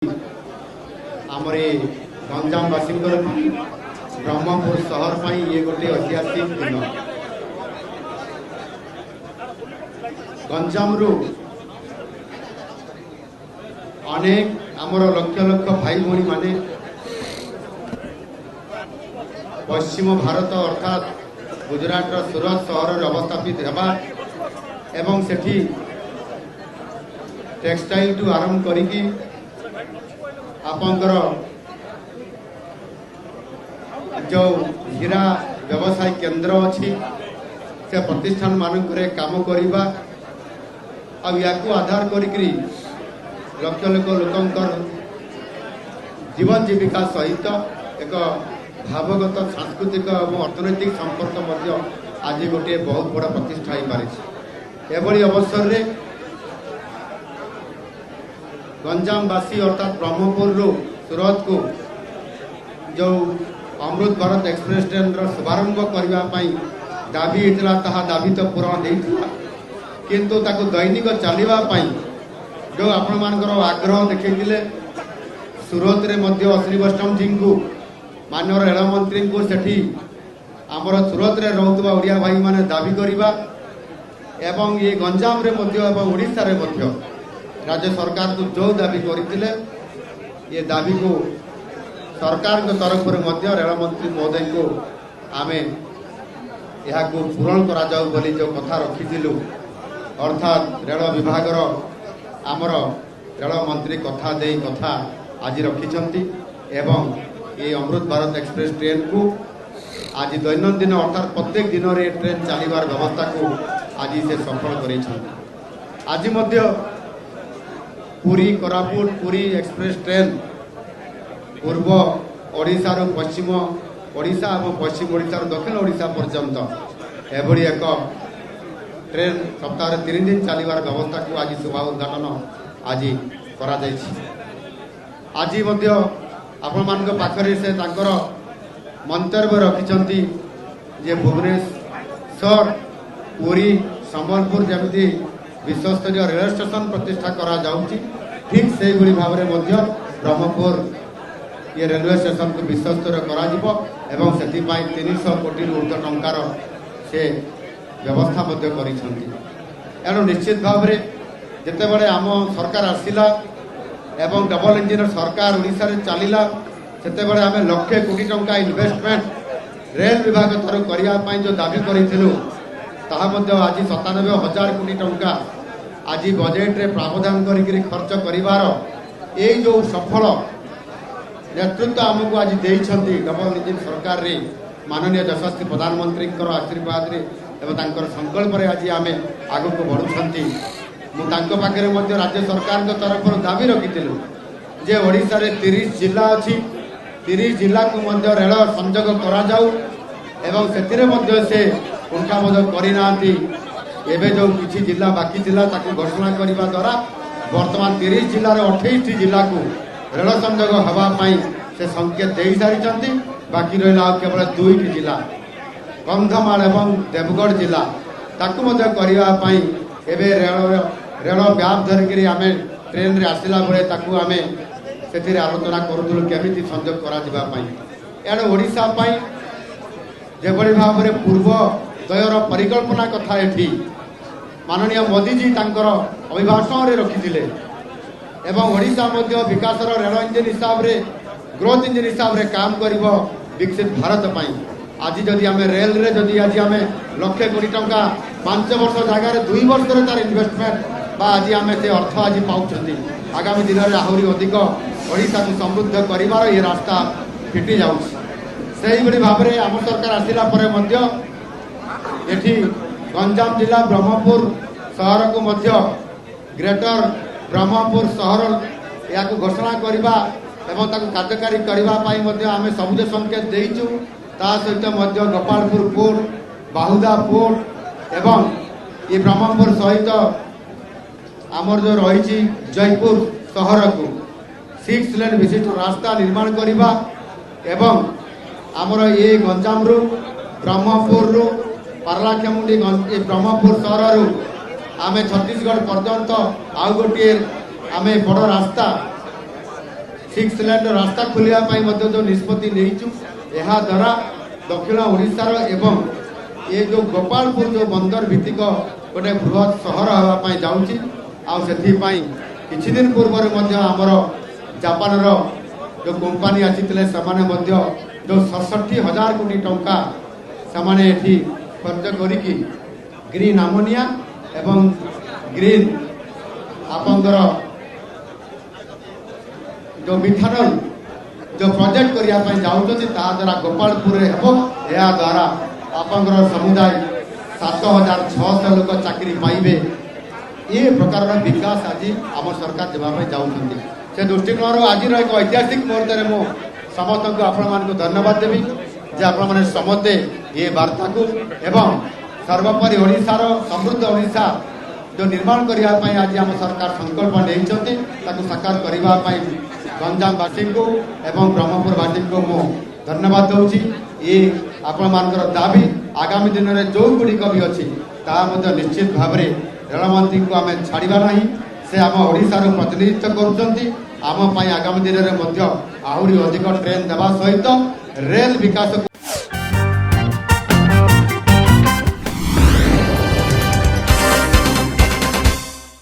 आमर गंजामवासी ब्रह्मपुर सहर पर ये गोटे ऐतिहासिक दिन। गंजाम रु अनेक आमर लक्ष लक्ष भाई भौणी माने पश्चिम भारत अर्थात गुजरात सूरत सहर अवस्थापित हेबा एवं सेठी टेक्सटाइल टू आरंभ करिकी आपंकर जो हीरा व्यवसाय केंद्र अच्छी से प्रतिष्ठान मानक काम करवा या आधार करी लक्ष लक्ष लोकंकर जीवन जीविका सहित एक भावगत सांस्कृतिक और अर्थनैतिक संपर्क आज गोटे बहुत बड़ा प्रतिष्ठा हो पारे। एभली अवसर रे गंजामवासी अर्थात ब्रह्मपुर सूरत को जो अमृत भारत एक्सप्रेस ट्रेन शुभारंभ करने दाबी होता ताहा दाबी तो पूरण होता किंतु ताको दैनिक चलवाई जो आपण मानकर आग्रह देखते सूरत रे मध्य श्री वैष्णव जी को माननीय रेल मंत्री को सेठी आमर सूरत रे रहउतबा ओडिया भाई माने दाबी करवा एवं ये गंजाम रे मध्य एवं ओडिशा रे मध्य राज्य सरकार को जो दाबी करते ये दाबी को सरकार के तरफ रेल मंत्री महोदय को आमे यहाँ को पूरण करा जाऊ बोली जो कथा रखी अर्थात रेल विभाग आमर रेल मंत्री कथा दे कथा आज रखी एवं ये अमृत भारत एक्सप्रेस ट्रेन को आज दैनंदिन अर्थात प्रत्येक दिन रे ट्रेन चलवार व्यवस्था को आज से सफल कर आज पुरी कोरापुट पुरी एक्सप्रेस ट्रेन पूर्व ओडिशा रो पश्चिम ओडिशा और पश्चिम ओडिशा रो दक्षिण ओडिशा पर्यंत एभली एक ट्रेन सप्ताह 3 दिन चलवार व्यवस्था को आज शुभ उद्घाटन आज करा जायछि। आज आपण मान पाखरे से तांकर मंतव्य रखिछंती जे भुवनेश्वर पुरी संबलपुर जमी विश्वस्तरीय रेल स्टेशन प्रतिष्ठा करा जाउछि ठीक से भाव में ब्रह्मपुर ये रेलवे स्टेशन को विश्वस्तरीय करा जिवो एवं सेति पई 300 कोटी ऊर्ध्व टंकार से व्यवस्था करिछंती। एणु निश्चित भाव में जिते बड़े आम सरकार आसिला एवं डबल इंजिन सरकार ओडिशा रे चलिला सेते बड़े आमे लक्षे कोटी टंका इन्वेस्टमेंट रेल विभाग तरफ करिया पई जो दाबी करिथिलु ताहा मध्य आज 97,000 कोटी टंका आज बजेट रे प्रावधान करी खर्च करिवार ए जो सफल नेतृत्व आमको आज देइछंती डबल इंजिन सरकार रे माननीय यशस्वी प्रधानमंत्री आशीर्वाद रे एवं तांकर संकल्प रे आज आमे आगु को बढ़ुछंती। मु तांको पाखरे मध्य राज्य सरकार के तरफ दाबी रखिथिलु जे ओडिशा रे 30 जिला अछि 30 जिला को मध्य रेल संयोग करा जाऊ एवं सेतिरे मध्य से कुंठाबोध करना एवं जो किसी जिला बाकी जिला ताकू घोषणा करने द्वारा वर्तमान 30 जिले 28 जिला को रेल संयोग होगापाई से संकेत दे सारी बाकी रहा केवल 2टी जिला कंधमाल एवं देवगढ़ जिला ताकू करने रेल ब्याप धरिकी आम ट्रेन रे आसला बेले ताकू आम से आलोचना करूँ केमी संयोग कर ओडिशा जेभली भाव में पूर्व दयर परिकल्पना कथा एठी माननीय मोदी जी तांकर अभिभाषण रे रखिथिले एवं ओडिशा मध्य विकास रेल इंजिन हिसाब रे ग्रोथ इंजिन हिसाब रे काम करिवो विकसित भारत पई। आज जदि आमे रेल रे जदि आज आमे लक्षे कोटी टंका 5 वर्ष जगह 2 वर्ष रे तार इन्वेस्टमेंट बा आज आमे से अर्थ आज पाउछंती आगामी दिन रे आहुरी अधिक ओडिशा को समृद्ध करिवार ये रास्ता फिटी जाउछि। सेही बड़ी भाव में आम सरकार आसिला परे मध्य एठी गंजाम जिला ब्रह्मपुर शहर को मध्य ग्रेटर ब्रह्मपुर शहर या घोषणा करने एवं कार्यकारी करने आम सबुज संकेत देचु ता सहित गोपालपुर पोर्ट बाहुदा पोर्ट एवं ये ब्रह्मपुर सहित आमर जो रही जयपुर शहर को 6 लेन विशिष्ट रास्ता निर्माण करने एवं आमर ये गंजाम रु ब्रह्मपुर रु पारलाखेमुंडी ब्रह्मपुर सहर रु आमे छत्तीसगढ़ पर्यंत आउ गोटे आमे बड़ रास्ता सिक्स लेन रास्ता खोलिया जो निष्पत्ति नहीं द्वारा दक्षिण ओडिशार एवं ये जो गोपालपुर जो बंदर भित्तिक गोटे बृहत सहर होगापाई जाऊँगी आउपाई किछि दिन पूर्व आमर जापान जो कंपनी आसी जो 67,000 कोटी टंका से खर्च करिकी ग्रीन आमोनिया एवं ग्रीन आपंकर जो मिथानल जो प्रोजेक्ट करने जाऊँच द्वारा गोपालपुर या द्वारा आपंकर समुदाय 7,600 लोक चाकरी पाइबे ये प्रकार विकास आज आम सरकार देवाई जाऊँगी से दृष्टिकोण आज एक ऐतिहासिक मुहूर्त में समस्त को आपण धन्यवाद देवी जे आपण समस्ते ये वार्ता को एवं सर्वोपरि ओडिशार समृद्ध ओडिशा जो निर्माण करने आज आम सरकार संकल्प नहीं साकार करने गंजामवासी को एवं ब्रह्मपुरवासी को मु धन्यवाद दूची ये आपण दाबी आगामी दिन में जो गुड़िक भी अच्छी निश्चित भाव में रेलमंत्री को आम छाड़ा ना से आम ओडिशार प्रतिनिधित्व करुँच आम आगामी दिन में आहरी अधिक ट्रेन देवा सहित रेल विकास